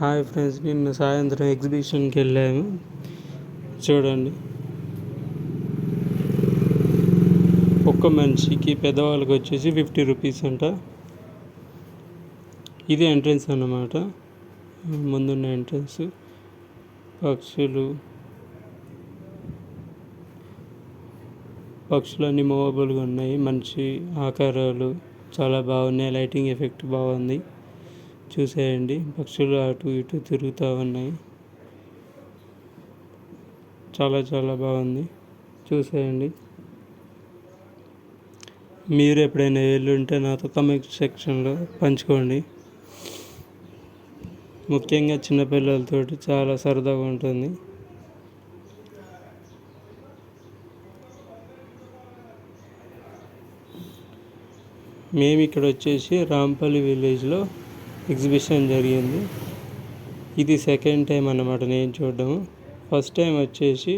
Hi friends, నిన్న సాయంత్రం ఎగ్జిబిషన్కి వెళ్ళాము. చూడండి, ఒక్క మనిషికి పెద్దవాళ్ళకి వచ్చేసి 50 రూపీస్ అంట. ఇది ఎంట్రన్స్ అన్నమాట. ముందున్న ఎంట్రన్స్. పక్షులన్నీ మూవబుల్గా ఉన్నాయి. మంచి ఆకారాలు చాలా బాగున్నాయి. లైటింగ్ ఎఫెక్ట్ బాగుంది. చూసేయండి, పక్షులు అటు ఇటు తిరుగుతూ ఉన్నాయి. చాలా చాలా బాగుంది. చూసేయండి. మీరు ఎప్పుడైనా వెళ్ళుంటే నాతో కామెంట్ సెక్షన్లో పంచుకోండి. ముఖ్యంగా చిన్నపిల్లలతో చాలా సరదాగా ఉంటుంది. మేము ఇక్కడ వచ్చేసి రాంపల్లి విలేజ్లో ఎగ్జిబిషన్ జరిగింది. ఇది సెకండ్ టైం అన్నమాట నేను చూడడం. ఫస్ట్ టైం వచ్చేసి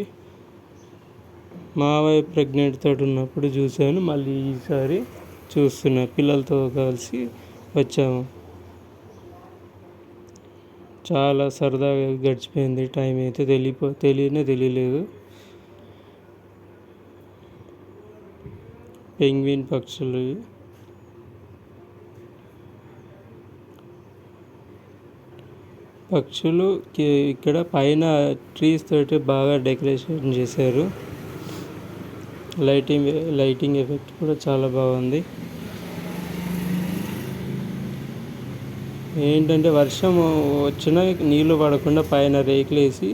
మా వైఫ్ ప్రెగ్నెంట్ తోటి ఉన్నప్పుడు చూశాను. మళ్ళీ ఈసారి చూస్తున్నా. పిల్లలతో కలిసి వచ్చాము. చాలా సరదాగా గడిచిపోయింది. టైం అయితే తెలియలేదు. పెంగ్విన్ పక్షులు ఇక్కడ పైన ట్రీస్ తోటి బాగా డెకరేషన్ చేశారు. లైటింగ్ ఎఫెక్ట్ కూడా చాలా బాగుంది. ఏంటంటే వర్షం వచ్చినా నీళ్లు పడకుండా పైన రేకులు వేసి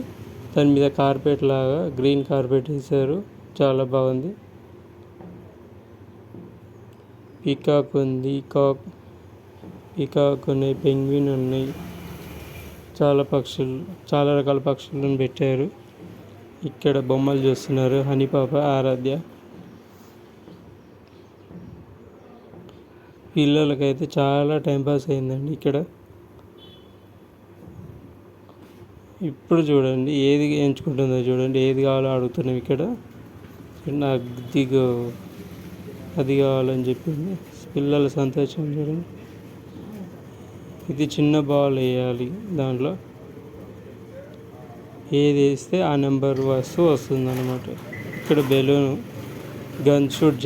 దాని మీద కార్పెట్ లాగా గ్రీన్ కార్పెట్ వేశారు. చాలా బాగుంది. పీకాక్ ఉంది. పీకాక్ ఉన్నాయి, పెంగ్విన్ ఉన్నాయి. చాలా రకాల పక్షులను పెట్టారు. ఇక్కడ బొమ్మలు చూస్తున్నారు. హనీపాప, ఆరాధ్య. పిల్లలకైతే చాలా టైంపాస్ అయిందండి ఇక్కడ. ఇప్పుడు చూడండి, ఏది ఎంచుకుంటుందో చూడండి. ఏది కావాలో అడుగుతున్నాం ఇక్కడ. నాకు అది కావాలని చెప్పింది. పిల్లల సంతోషం చూడండి. ఇది చిన్న బాల్ వేయాలి. దాంట్లో ఏది వేస్తే ఆ నెంబర్ వస్తుంది అన్నమాట. ఇక్కడ బెలూన్ గన్ షూట్